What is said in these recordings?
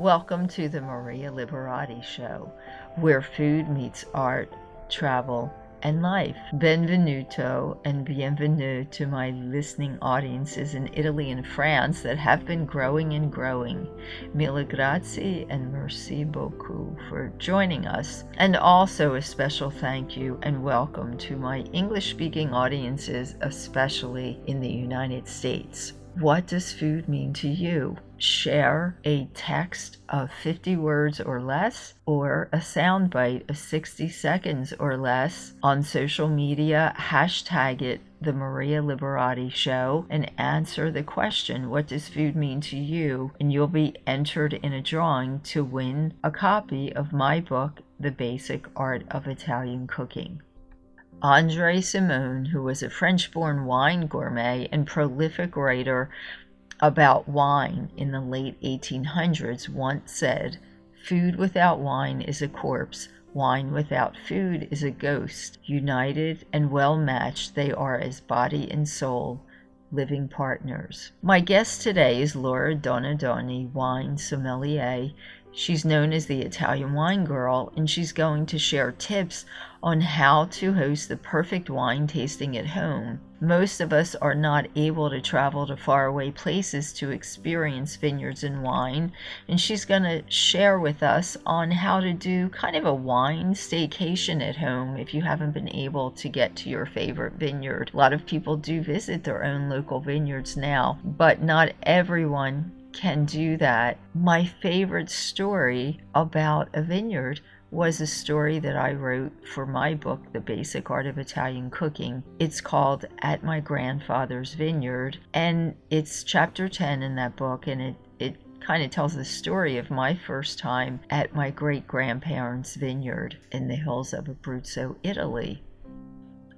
Welcome to the Maria Liberati Show, where food meets art, travel, and life. Benvenuto and bienvenue to my listening audiences in Italy and France that have been growing and growing. Mille grazie and merci beaucoup for joining us. And also a special thank you and welcome to my English-speaking audiences, especially in the United States. What does food mean to you? Share a text of 50 words or less, or a soundbite of 60 seconds or less on social media, hashtag it The Maria Liberati Show, and answer the question, what does food mean to you? And you'll be entered in a drawing to win a copy of my book, The Basic Art of Italian Cooking. André Simon, who was a French-born wine gourmet and prolific writer about wine in the late 1800s, once said, "Food without wine is a corpse. Wine without food is a ghost. United and well matched, they are as body and soul, living partners." My guest today is Laura Donadoni, wine sommelier. She's known as the Italian Wine Girl, and she's going to share tips on how to host the perfect wine tasting at home. Most of us are not able to travel to faraway places to experience vineyards and wine, and she's going to share with us on how to do kind of a wine staycation at home if you haven't been able to get to your favorite vineyard. A lot of people do visit their own local vineyards now, but not everyone can do that. My favorite story about a vineyard was a story that I wrote for my book, The Basic Art of Italian Cooking. It's called At My Grandfather's Vineyard, and it's chapter 10 in that book, and it kind of tells the story of my first time at my great-grandparents' vineyard in the hills of Abruzzo, Italy.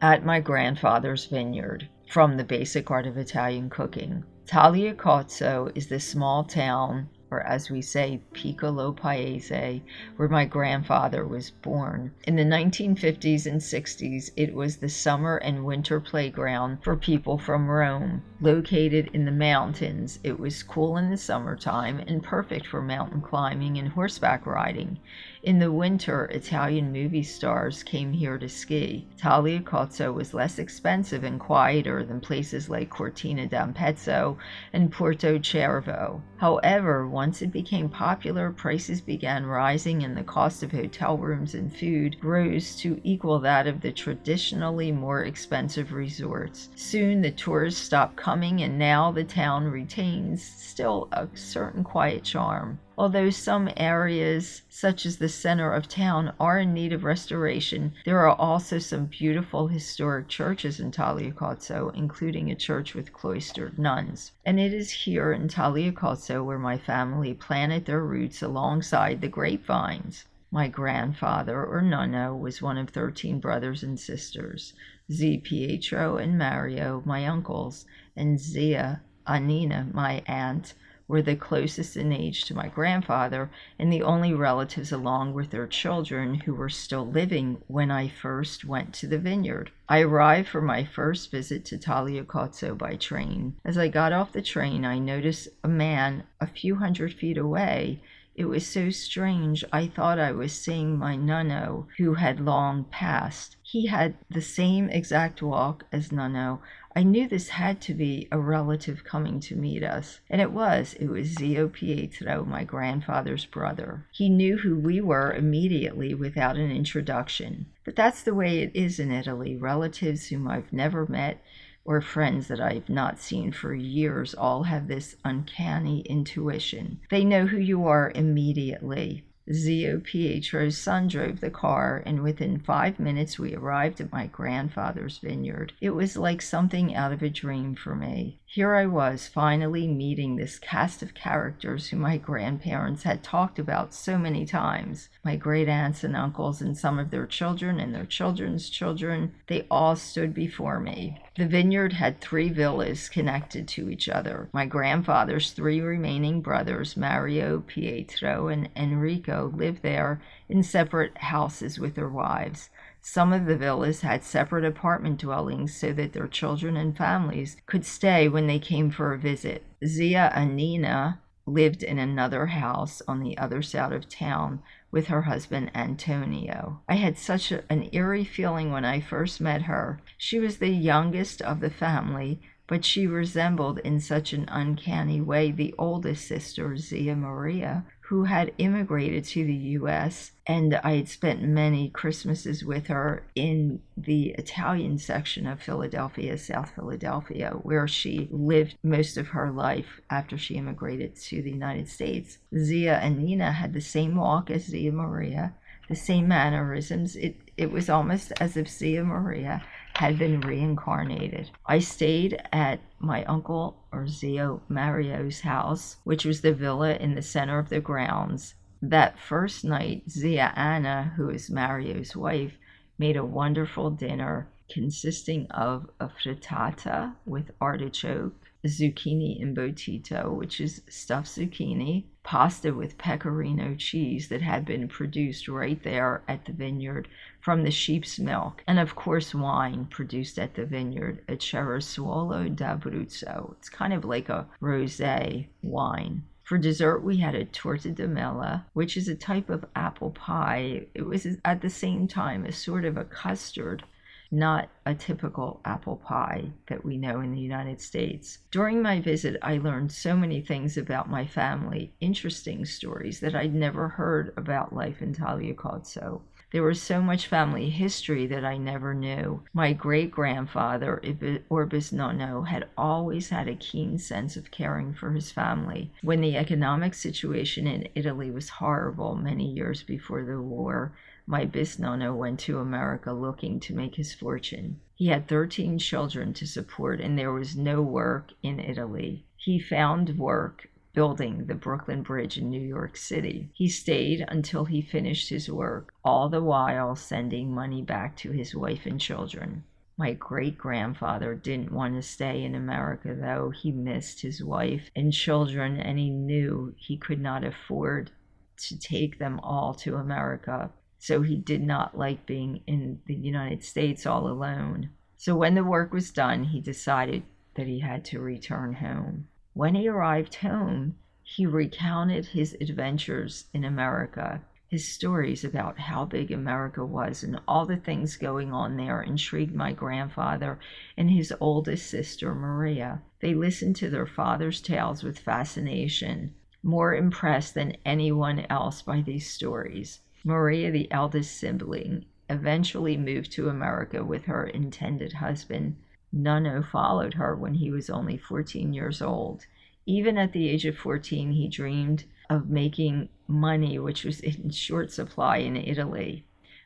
At my grandfather's vineyard, from The Basic Art of Italian Cooking. Tagliacozzo is the small town, or as we say, piccolo paese, where my grandfather was born. In the 1950s and 60s, it was the summer and winter playground for people from Rome. Located in the mountains, it was cool in the summertime and perfect for mountain climbing and horseback riding. In the winter, Italian movie stars came here to ski. Tagliacozzo was less expensive and quieter than places like Cortina d'Ampezzo and Porto Cervo. However, once it became popular, prices began rising and the cost of hotel rooms and food rose to equal that of the traditionally more expensive resorts. Soon the tourists stopped coming, and now the town retains still a certain quiet charm. Although some areas, such as the center of town, are in need of restoration, there are also some beautiful historic churches in Tagliacozzo, including a church with cloistered nuns. And it is here in Tagliacozzo where my family planted their roots alongside the grapevines. My grandfather, or nonno, was one of 13 brothers and sisters. Zia Pietro and Mario, my uncles, and Zia Annina, my aunt, were the closest in age to my grandfather and the only relatives along with their children who were still living when I first went to the vineyard. I arrived for my first visit to Tagliacozzo by train. As I got off the train, I noticed a man a few hundred feet away. It was so strange, I thought I was seeing my nonno, who had long passed. He had the same exact walk as nonno. I knew this had to be a relative coming to meet us, and it was Zio Pietro, my grandfather's brother. He knew who we were immediately without an introduction. But that's the way it is in Italy. Relatives whom I've never met or friends that I've not seen for years all have this uncanny intuition. They know who you are immediately. Zio Pietro's son drove the car, and within 5 minutes we arrived at my grandfather's vineyard. It was like something out of a dream for me. Here I was, finally meeting this cast of characters who my grandparents had talked about so many times. My great aunts and uncles and some of their children and their children's children, they all stood before me. The vineyard had 3 villas connected to each other. My grandfather's 3 remaining brothers, Mario, Pietro, and Enrico, lived there in separate houses with their wives. Some of the villas had separate apartment dwellings so that their children and families could stay when they came for a visit. Zia Annina lived in another house on the other side of town with her husband Antonio. I had such an eerie feeling when I first met her. She was the youngest of the family, but she resembled in such an uncanny way the oldest sister, Zia Maria, who had immigrated to the U.S., and I had spent many Christmases with her in the Italian section of Philadelphia, South Philadelphia, where she lived most of her life after she immigrated to the United States. Zia and Nina had the same walk as Zia Maria, the same mannerisms. It was almost as if Zia Maria had been reincarnated. I stayed at my uncle or Zio Mario's house, which was the villa in the center of the grounds. That first night, Zia Anna, who is Mario's wife, made a wonderful dinner consisting of a frittata with artichoke, zucchini imbottito, which is stuffed zucchini, pasta with pecorino cheese that had been produced right there at the vineyard from the sheep's milk, and of course wine produced at the vineyard, a Cereszuolo d'Abruzzo. It's kind of like a rosé wine. For dessert, we had a torta de mela, which is a type of apple pie. It was at the same time a sort of a custard, not a typical apple pie that we know in the United States. During my visit, I learned so many things about my family, interesting stories that I'd never heard about life in Tagliacozzo. There was so much family history that I never knew. My great-grandfather, Orbis Nonno, had always had a keen sense of caring for his family. When the economic situation in Italy was horrible many years before the war, my bisnonno went to America looking to make his fortune. He had 13 children to support, and there was no work in Italy. He found work building the Brooklyn Bridge in New York City. He stayed until he finished his work, all the while sending money back to his wife and children. My great-grandfather didn't want to stay in America, though. He missed his wife and children, and he knew he could not afford to take them all to America. So he did not like being in the United States all alone. So when the work was done, he decided that he had to return home. When he arrived home, he recounted his adventures in America. His stories about how big America was and all the things going on there intrigued my grandfather and his oldest sister, Maria. They listened to their father's tales with fascination, more impressed than anyone else by these stories. Maria, the eldest sibling, eventually moved to America with her intended husband. Nonno followed her when he was only 14 years old. Even at the age of 14, he dreamed of making money, which was in short supply in Italy.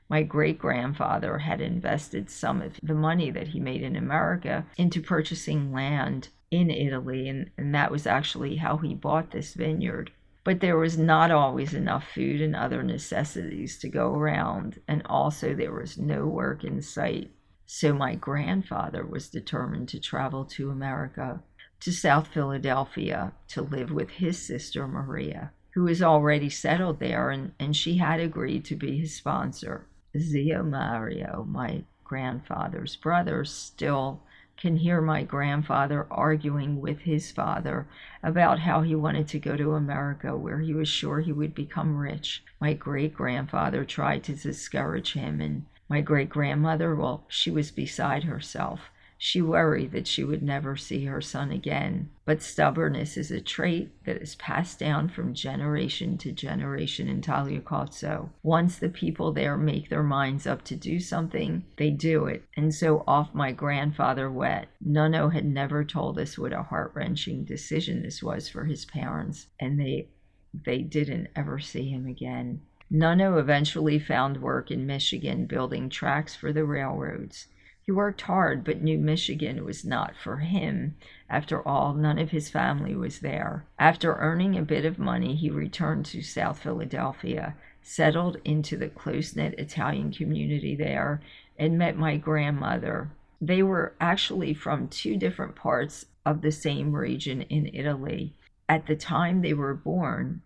My great-grandfather had invested some of the money that he made in America into purchasing land in Italy, and that was actually how he bought this vineyard. But there was not always enough food and other necessities to go around, and also there was no work in sight. So my grandfather was determined to travel to America, to South Philadelphia, to live with his sister Maria, who was already settled there, and she had agreed to be his sponsor. Zio Mario, my grandfather's brother, still can hear my grandfather arguing with his father about how he wanted to go to America, where he was sure he would become rich. My great-grandfather tried to discourage him, and my great-grandmother, well, she was beside herself. She worried that she would never see her son again. But stubbornness is a trait that is passed down from generation to generation in Tagliacozzo. Once the people there make their minds up to do something, they do it. And so off my grandfather went. Nonno had never told us what a heart-wrenching decision this was for his parents, and they didn't ever see him again. Nonno eventually found work in Michigan building tracks for the railroads. He worked hard, but knew Michigan was not for him. After all, none of his family was there. After earning a bit of money, he returned to South Philadelphia, settled into the close-knit Italian community there, and met my grandmother. They were actually from two different parts of the same region in Italy. At the time they were born,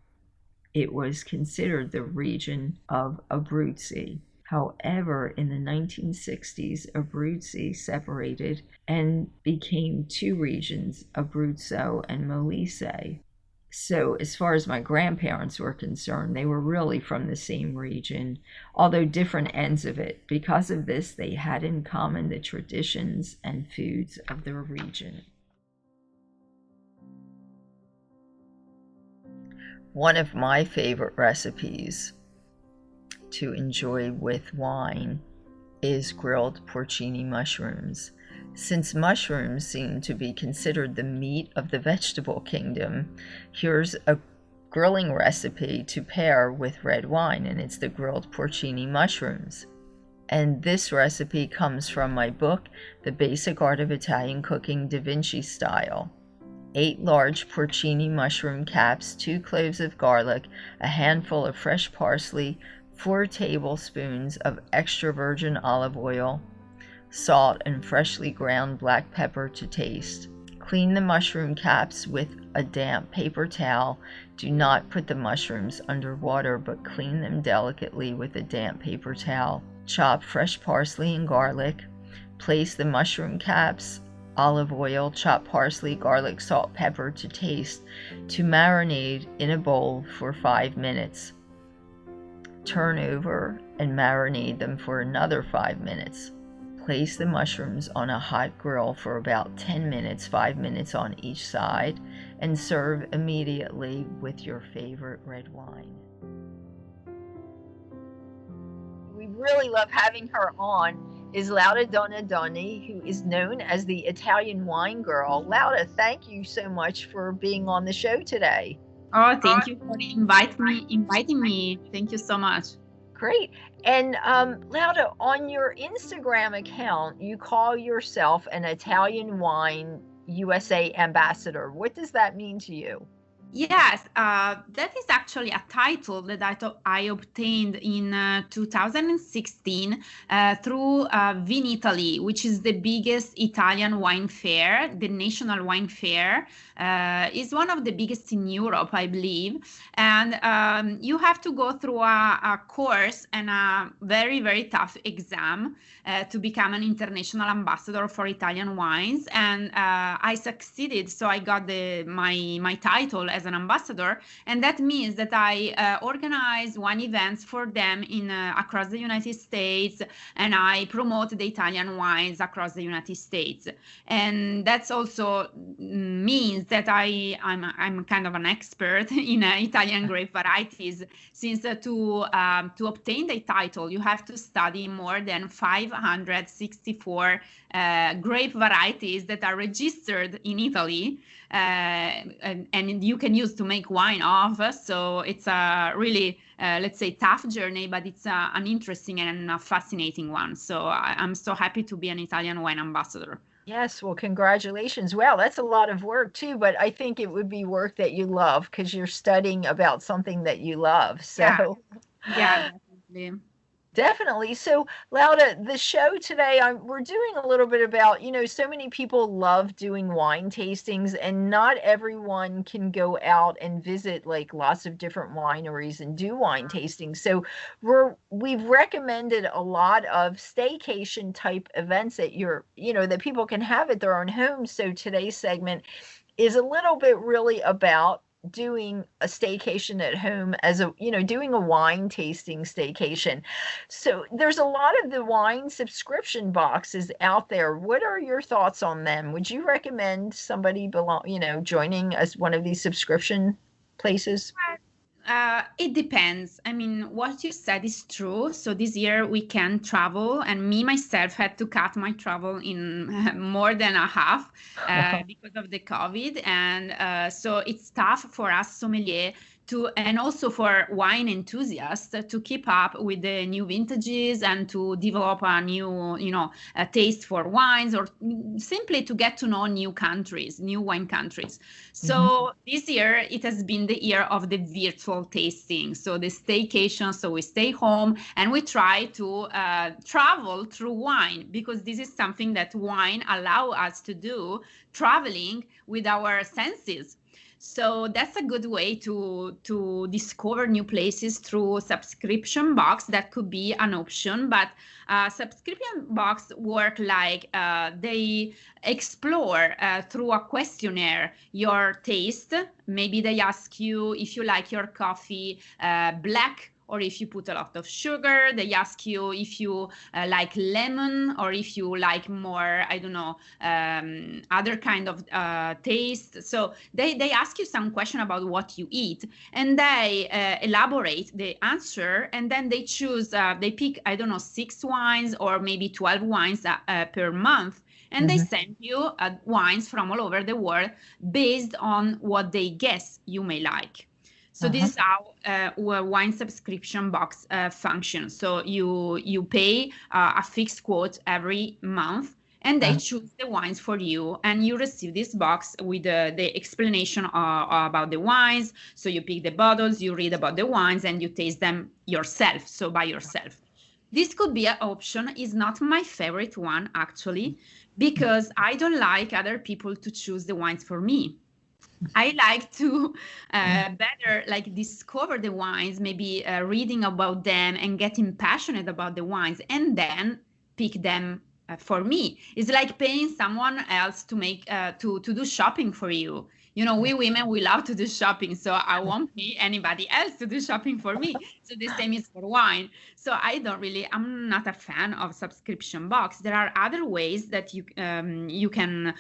it was considered the region of Abruzzi. However, in the 1960s, Abruzzi separated and became two regions, Abruzzo and Molise. So, as far as my grandparents were concerned, they were really from the same region, although different ends of it. Because of this, they had in common the traditions and foods of their region. One of my favorite recipes to enjoy with wine is grilled porcini mushrooms. Since mushrooms seem to be considered the meat of the vegetable kingdom, here's a grilling recipe to pair with red wine, and it's the grilled porcini mushrooms. And this recipe comes from my book, The Basic Art of Italian Cooking, Da Vinci Style. 8 large porcini mushroom caps, 2 cloves of garlic, a handful of fresh parsley, 4 tablespoons of extra virgin olive oil, salt, and freshly ground black pepper to taste. Clean the mushroom caps with a damp paper towel. Do not put the mushrooms under water, but clean them delicately with a damp paper towel. Chop fresh parsley and garlic. Place the mushroom caps, olive oil, chopped parsley, garlic, salt, pepper to taste to marinate in a bowl for 5 minutes. Turn over and marinate them for another 5 minutes. Place the mushrooms on a hot grill for about 10 minutes, 5 minutes on each side, and serve immediately with your favorite red wine. We really love having her on is Laura Donadoni, who is known as the Italian wine girl. Laura, thank you so much for being on the show today. Oh, thank you for inviting me. Thank you so much. Great. And Laura, on your Instagram account, you call yourself an Italian Wine USA ambassador. What does that mean to you? Yes, that is actually a title that I obtained in 2016 through Vinitaly, which is the biggest Italian wine fair, the national wine fair. Is one of the biggest in Europe, I believe. And you have to go through a course and a very, very tough exam to become an international ambassador for Italian wines. And I succeeded, so I got my title as an ambassador, and that means that I organize wine events for them in across the United States, and I promote the Italian wines across the United States. And that's also means that I'm kind of an expert in Italian grape varieties, since to obtain the title you have to study more than 564 grape varieties that are registered in Italy, and you can use to make wine of. So it's a really let's say tough journey, but it's an interesting and a fascinating one. So I'm so happy to be an Italian wine ambassador. Yes, well, congratulations. Wow, that's a lot of work too, but I think it would be work that you love because you're studying about something that you love. So yeah, definitely. Definitely. So, Laura, the show today, we're doing a little bit about, so many people love doing wine tastings, and not everyone can go out and visit like lots of different wineries and do wine tastings. So, we've recommended a lot of staycation type events that that people can have at their own homes. So, today's segment is a little bit really about doing a staycation at home doing a wine tasting staycation. So there's a lot of the wine subscription boxes out there. What are your thoughts on them? Would you recommend somebody joining as one of these subscription places? It depends. I mean, what you said is true. So this year we can travel, and me myself had to cut my travel in more than a half because of the COVID. And so it's tough for us sommelier and also for wine enthusiasts to keep up with the new vintages and to develop a new, a taste for wines, or simply to get to know new wine countries. So this year it has been the year of the virtual tasting. So the staycation, so we stay home and we try to travel through wine, because this is something that wine allow us to do, traveling with our senses. So that's a good way to discover new places through subscription box. That could be an option, but subscription box work like they explore through a questionnaire your taste. Maybe they ask you if you like your coffee black or if you put a lot of sugar. They ask you if you like lemon or if you like more, I don't know, other kind of taste. So they ask you some question about what you eat, and they elaborate the answer, and then they choose, they pick, I don't know, 6 wines or maybe 12 wines per month. And they send you wines from all over the world based on what they guess you may like. So this is how a wine subscription box functions. So you pay a fixed quote every month, and they choose the wines for you, and you receive this box with the explanation about the wines. So you pick the bottles, you read about the wines, and you taste them yourself, so by yourself. This could be an option. Is not my favorite one, actually, because I don't like other people to choose the wines for me. I like to better like discover the wines, maybe reading about them and getting passionate about the wines, and then pick them for me. It's like paying someone else to make to do shopping for you. You know, we women, we love to do shopping, so I won't pay anybody else to do shopping for me. So the same is for wine. So I'm not a fan of subscription box. There are other ways that you can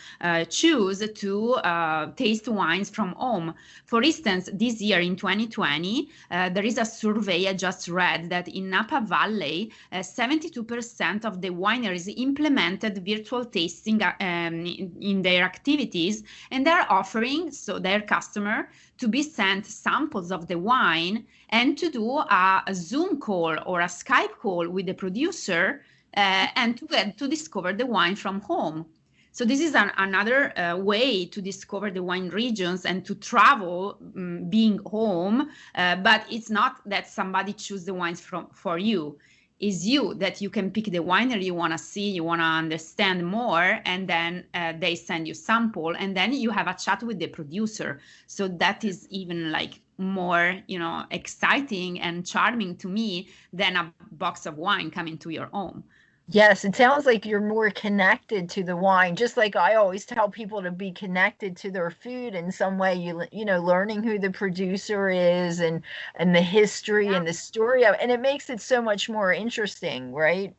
choose to taste wines from home. For instance, this year in 2020, there is a survey I just read that in Napa Valley, 72% of the wineries implemented virtual tasting in their activities, and they're offering so their customer to be sent samples of the wine and to do a Zoom call or a Skype call with the producer and to discover the wine from home. So this is another way to discover the wine regions and to travel being home, but it's not that somebody choose the wines for you. Is you that you can pick the winery you want to see, you want to understand more, and then they send you sample, and then you have a chat with the producer. So that is even like more, you know, exciting and charming to me than a box of wine coming to your home. Yes, it sounds like you're more connected to the wine, just like I always tell people to be connected to their food in some way, you know, learning who the producer is and the history and the story of, and it makes it so much more interesting, right?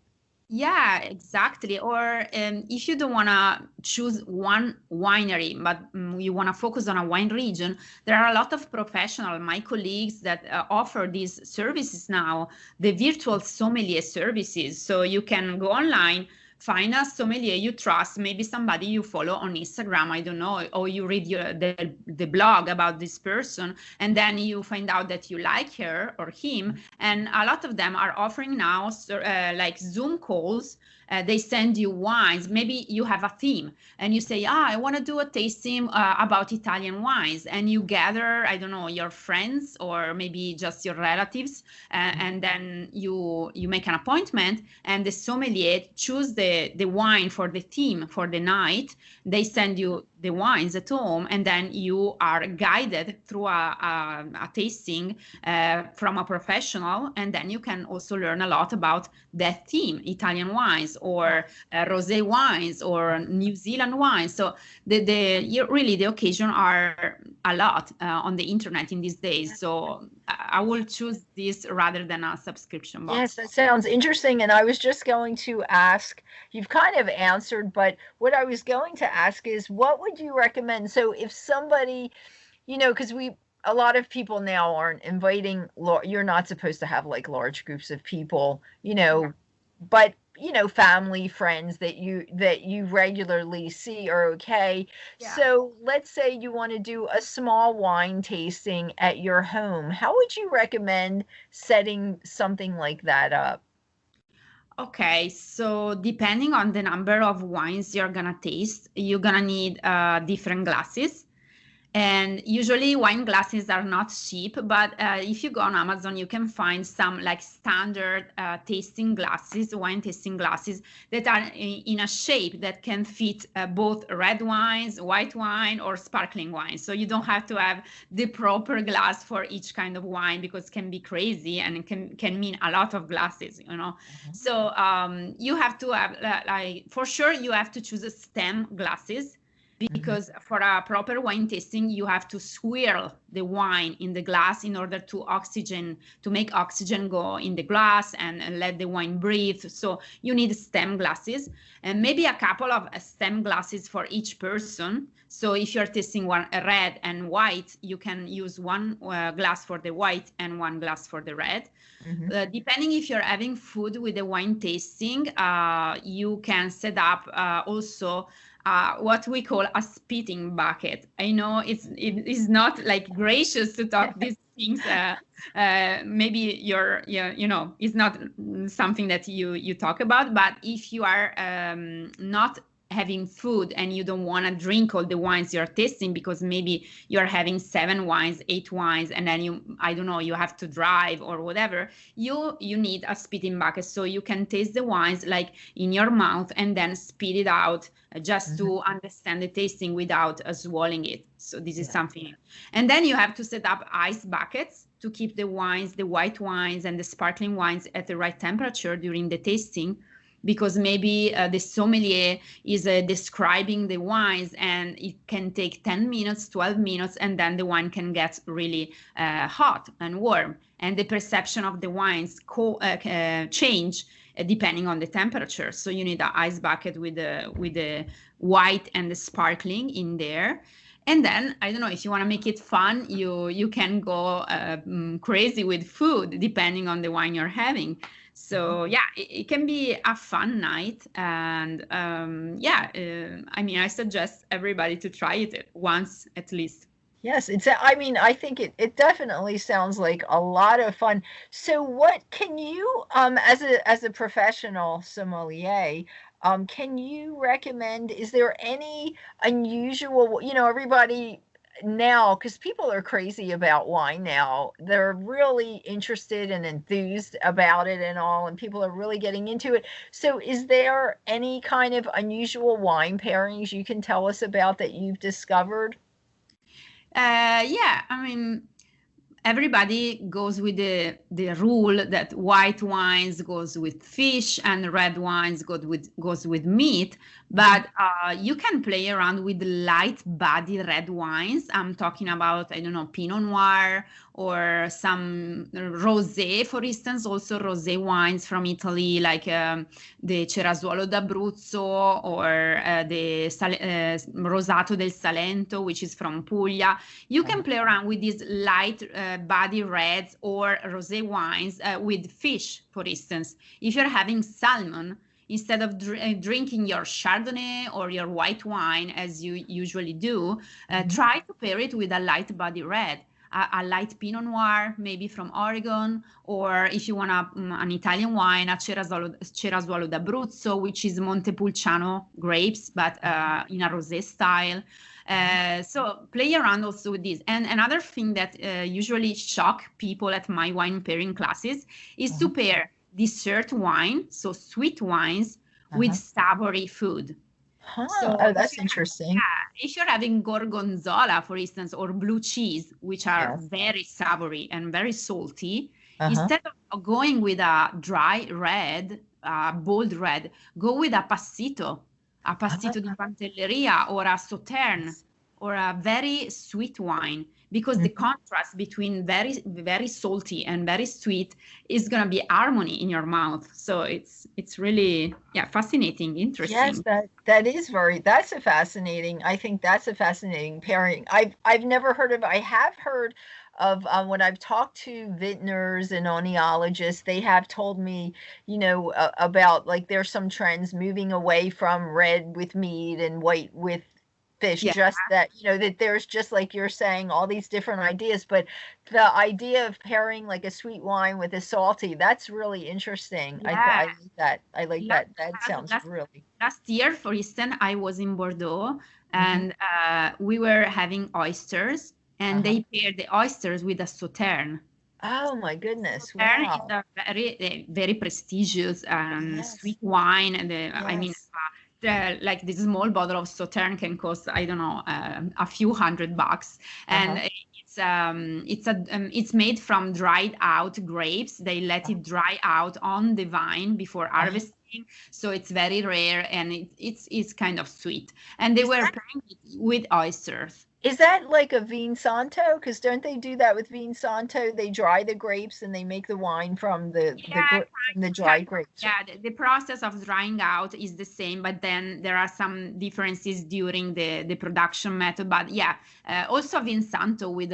Yeah, exactly. Or if you don't want to choose one winery, but you want to focus on a wine region, there are a lot of professionals, my colleagues, that offer these services now, the virtual sommelier services. So you can go online, find a sommelier you trust, maybe somebody you follow on Instagram, I don't know, or you read the blog about this person, and then you find out that you like her or him. And a lot of them are offering now like Zoom calls. They send you wines. Maybe you have a theme and you say, I want to do a tasting about Italian wines. And you gather, I don't know, your friends or maybe just your relatives. And then you make an appointment, and the sommelier choose the wine for the theme for the night. They send you the wines at home, and then you are guided through a tasting from a professional, and then you can also learn a lot about that theme, Italian wines or rosé wines or New Zealand wines. So really the occasion are a lot on the internet in these days. So I will choose this rather than a subscription box. Yes, that sounds interesting. And I was just going to ask, you've kind of answered, but what I was going to ask is, what would you recommend? So if somebody, you know, because a lot of people now aren't inviting, you're not supposed to have like large groups of people, you know, but you know, family, friends that you regularly see are okay. Yeah. So let's say you want to do a small wine tasting at your home. How would you recommend setting something like that up? Okay, so depending on the number of wines you're gonna taste, you're gonna need different glasses. And usually wine glasses are not cheap, but if you go on Amazon, you can find some like standard tasting glasses, wine tasting glasses that are in a shape that can fit both red wines, white wine, or sparkling wine. So you don't have to have the proper glass for each kind of wine, because it can be crazy and it can mean a lot of glasses, you know. So you have to have like, for sure, you have to choose a stem glasses, because for a proper wine tasting, you have to swirl the wine in the glass in order to make oxygen go in the glass and let the wine breathe. So you need stem glasses, and maybe a couple of stem glasses for each person. So if you're tasting one red and white, you can use one glass for the white and one glass for the red. Depending if you're having food with the wine tasting, you can set up also what we call a spitting bucket. I know it is not like gracious to talk these things. Maybe it's not something that you talk about. But if you are not having food and you don't want to drink all the wines you're tasting, because maybe you're having 7 wines, 8 wines, and then you have to drive or whatever, you need a spitting bucket, so you can taste the wines like in your mouth and then spit it out, just to understand the tasting without swallowing it. So this is something. And then you have to set up ice buckets to keep the wines, the white wines and the sparkling wines, at the right temperature during the tasting, because maybe the sommelier is describing the wines and it can take 10 minutes, 12 minutes, and then the wine can get really hot and warm. And the perception of the wines change depending on the temperature. So you need an ice bucket with the white and the sparkling in there. And then, I don't know, if you want to make it fun, you can go crazy with food depending on the wine you're having. So yeah, it can be a fun night. And I suggest everybody to try it once at least. Yes, I think it definitely sounds like a lot of fun. So what can you, as a professional sommelier, can you recommend, is there any unusual, everybody now, because people are crazy about wine now, they're really interested and enthused about it and all, and people are really getting into it. So is there any kind of unusual wine pairings you can tell us about that you've discovered? Yeah, everybody goes with the rule that white wines goes with fish and red wines goes with meat. But you can play around with light body red wines. I'm talking about, I don't know, Pinot Noir or some rosé, for instance. Also rosé wines from Italy, like the Cerasuolo d'Abruzzo, or the Rosato del Salento, which is from Puglia. You can play around with these light body reds or rosé wines with fish, for instance. If you're having salmon, instead of drinking your Chardonnay or your white wine as you usually do, try to pair it with a light body red, a light Pinot Noir, maybe from Oregon, or if you want an Italian wine, a Cerasuolo d'Abruzzo, which is Montepulciano grapes, but in a rosé style. So play around also with this. And another thing that usually shock people at my wine pairing classes is to pair dessert wine, so sweet wines, with savory food. So that's interesting. If you're having gorgonzola, for instance, or blue cheese, which are very savory and very salty, instead of going with a dry red, bold red, go with a passito di Pantelleria or a Sauterne, or a very sweet wine, because the contrast between very, very salty and very sweet is going to be harmony in your mouth. So it's really, fascinating, interesting. Yes, that's a fascinating, I think that's a fascinating pairing. I've never heard of, I have heard of, when I've talked to vintners and oenologists, they have told me, about, like, there's some trends moving away from red with meat and white with fish, Yeah, just that, that there's, just like you're saying, all these different ideas, but the idea of pairing like a sweet wine with a salty, that's really interesting. yeah. I like that. I like Last, that. That sounds last really. last year, for instance, I was in Bordeaux, Hmm. and we were having oysters, and Uh-huh. they paired the oysters with a sauterne. Oh my goodness. Sauterne is Wow. a very prestigious Yes. sweet wine, and I mean, Yes. like this small bottle of Sauterne can cost, I don't know, a few $100, and Uh-huh. it's made from dried out grapes. They let Uh-huh. it dry out on the vine before Uh-huh. harvesting, so it's very rare, and it's kind of sweet. And they Is were that pairing it with oysters. is that like a Vin Santo? Because don't they do that with Vin Santo? They dry the grapes and they make the wine from Yeah, from the kind dried of. grapes. Yeah, the process of drying out is the same, but then there are some differences during the production method. But yeah, also Vinsanto with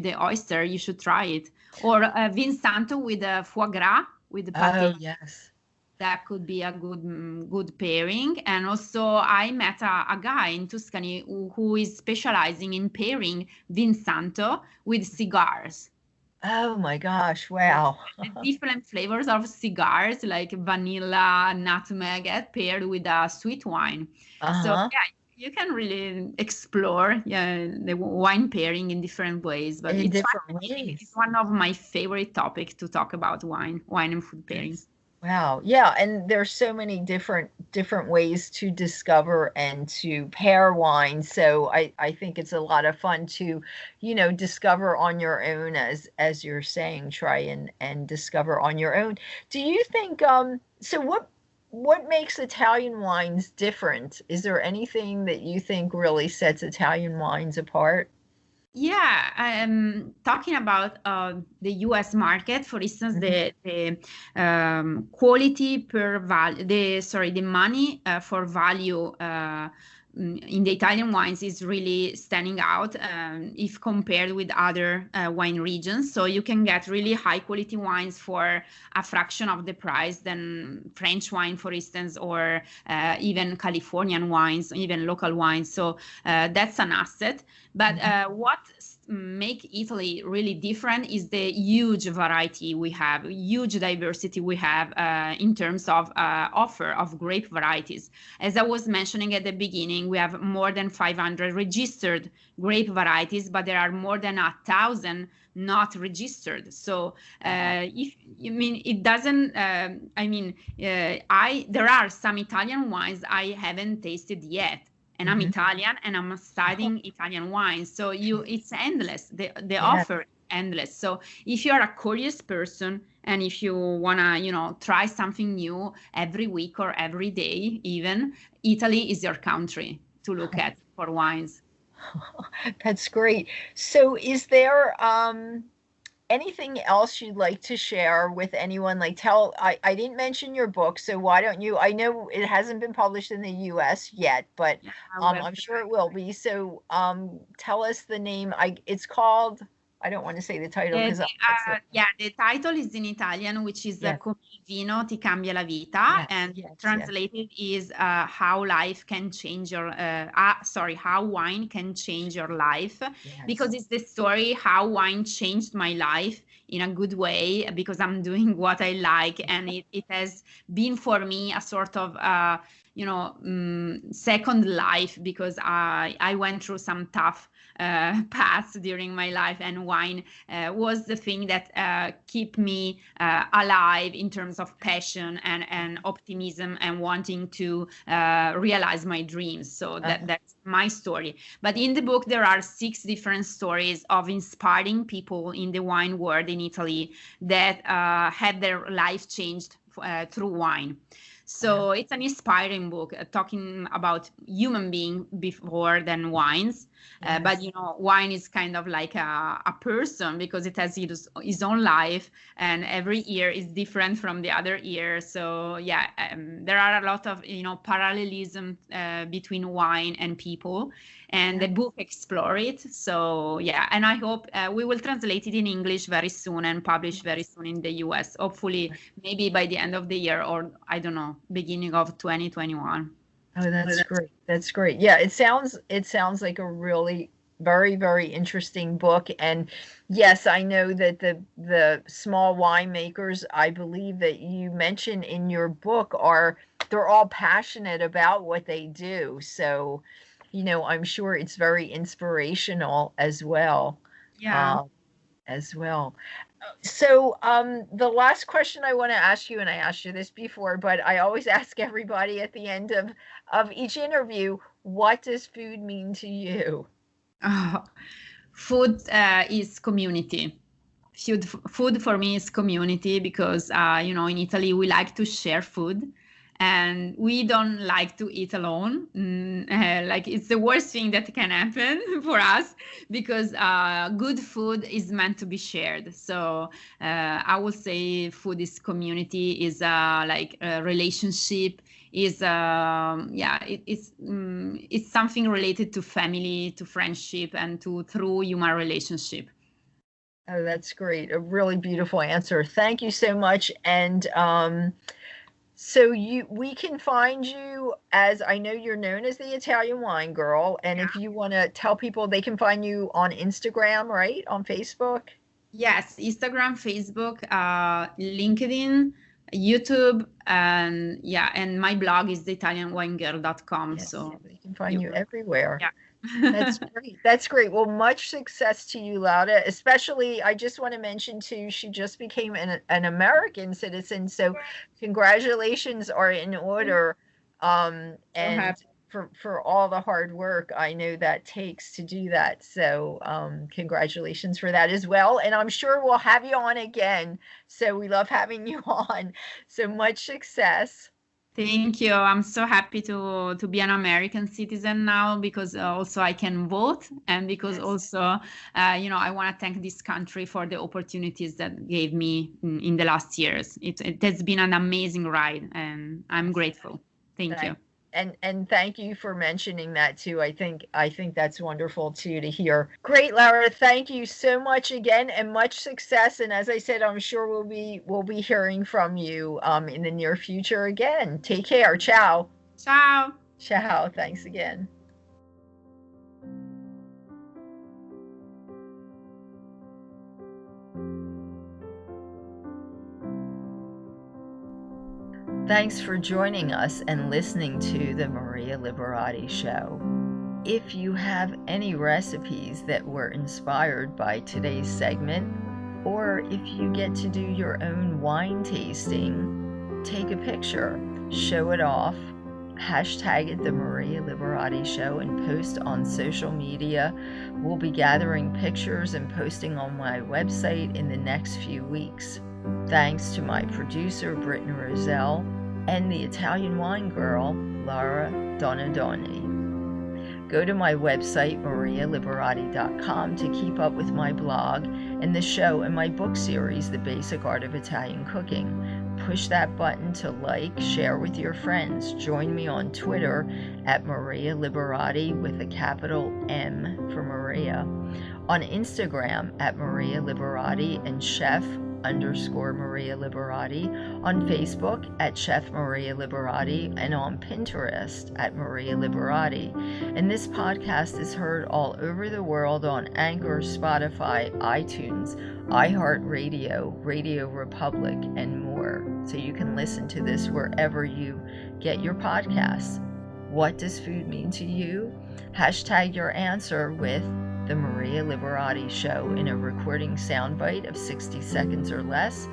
the oyster, you should try it. Or Vinsanto with foie gras, with the Oh, pate. yes. That could be a good pairing. And also, I met a guy in Tuscany who is specializing in pairing Vinsanto with cigars. Oh my gosh. Wow. The different flavors of cigars like vanilla, nutmeg, get paired with a sweet wine. So Uh-huh. yeah, you can really explore, yeah, the wine pairing in different ways. But In it's different fascinating. It's ways. one of my favorite topics to talk about wine and food pairing. Yes. Wow. Yeah, and there's so many different ways to discover and to pair wine. So I think it's a lot of fun to, discover on your own, as you're saying, try and discover on your own. Do you think so what makes Italian wines different? Is there anything that you think really sets Italian wines apart? Yeah, talking about the US market, for instance, Hmm. the quality per value, the money for value in the Italian wines is really standing out if compared with other wine regions. So you can get really high quality wines for a fraction of the price than French wine, for instance, or even Californian wines, even local wines. So that's an asset. But what make Italy really different is the huge variety we have, huge diversity we have in terms of offer of grape varieties. As I was mentioning at the beginning, we have more than 500 registered grape varieties, but there are more than 1,000 not registered. So if you mean it doesn't, I there are some Italian wines I haven't tasted yet, and I'm Hmm. Italian and I'm studying Italian wine. So it's endless. The Yeah. offer is endless. So if you're a curious person and if you wanna, try something new every week or every day, even Italy is your country to look at for wines. That's great. So is there anything else you'd like to share with anyone? Like I didn't mention your book, so why don't you, I know it hasn't been published in the US yet, but Yeah, I will. I'm sure it will be. So tell us the name. It's called, I don't want to say the title because that's the, Yeah, the title is in Italian, which is yes, Come il vino ti cambia la vita, yes, and yes, yes, translated is how life can change your, how wine can change your life, yes. because it's the story how wine changed my life in a good way, because I'm doing what I like, and it has been for me a sort of, second life, because I went through some tough paths during my life, and wine was the thing that keep me alive in terms of passion and optimism and wanting to realize my dreams. So that's my story. But in the book, there are 6 different stories of inspiring people in the wine world in Italy that had their life changed through wine. So it's an inspiring book talking about human being before than wines. But Yes. wine is kind of like a person, because it has his own life, and every year is different from the other year. So yeah, there are a lot of parallelism between wine and people, and the book explore it. So yeah, and I hope we will translate it in English very soon and publish very soon in the US. Hopefully, maybe by the end of the year, or I don't know, beginning of 2021. Oh, that's great. That's great. Yeah, it sounds like a really very, very interesting book. And yes, I know that the small winemakers, I believe that you mentioned in your book, they're all passionate about what they do. So, I'm sure it's very inspirational as well. Yeah. Um, as well. So, the last question I want to ask you, and I asked you this before, but I always ask everybody at the end of each interview, what does food mean to you? Oh, food is community. Food for me is community because, in Italy, we like to share food and we don't like to eat alone. Like it's the worst thing that can happen for us because good food is meant to be shared. So I would say food is community, is like a relationship, is it's something related to family, to friendship, and to through human relationship. Oh, that's great. A really beautiful answer. Thank you so much. And so we can find you, as I know you're known as the Italian Wine Girl. And if you want to tell people, they can find you on Instagram, right? On Facebook? Yes, Instagram, Facebook, LinkedIn, YouTube, and my blog is theitalianwinegirl.com. Yes, So they can find you everywhere. yeah. That's great. That's great. Well, much success to you, Laura. Especially, I just want to mention too, she just became an American citizen. So congratulations are in order. So And happy. for all the hard work I know that takes to do that. So congratulations for that as well. And I'm sure we'll have you on again. So we love having you on. So much success. Thank you. I'm so happy to be an American citizen now because also I can vote, and because Yes. also I want to thank this country for the opportunities that gave me in the last years. It has been an amazing ride, and I'm grateful. Thank you. And thank you for mentioning that too. I think that's wonderful too to hear. Great, Laura. Thank you so much again, and much success. And as I said, I'm sure we'll be hearing from you in the near future again. Take care. Ciao. Ciao. Ciao. Thanks again. Thanks for joining us and listening to the Maria Liberati Show. If you have any recipes that were inspired by today's segment, or if you get to do your own wine tasting, take a picture, show it off, hashtag it the Maria Liberati Show, and post on social media. We'll be gathering pictures and posting on my website in the next few weeks. Thanks to my producer, Brittany Roselle, and the Italian wine girl, Laura Donadoni. Go to my website, marialiberati.com, to keep up with my blog and the show and my book series, The Basic Art of Italian Cooking. Push that button to like, share with your friends. Join me on Twitter at Maria Liberati with a capital M for Maria. On Instagram at Maria Liberati and Chef_Maria Liberati, on Facebook at Chef Maria Liberati, and on Pinterest at Maria Liberati. And this podcast is heard all over the world on Anchor, Spotify, iTunes, iHeartRadio, Radio Republic, and more. So you can listen to this wherever you get your podcasts. What does food mean to you? Hashtag your answer with The Maria Liberati Show in a recording soundbite of 60 seconds or less,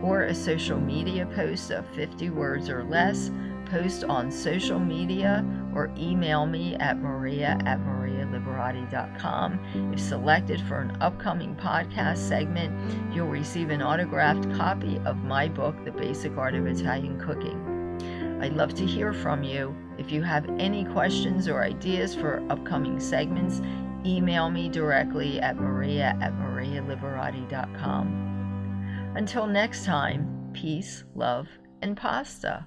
or a social media post of 50 words or less. Post on social media or email me at maria@marialiberati.com. If selected for an upcoming podcast segment, you'll receive an autographed copy of my book, The Basic Art of Italian Cooking. I'd love to hear from you. If you have any questions or ideas for upcoming segments, email me directly at maria@marialiberati.com. Until next time, peace, love, and pasta.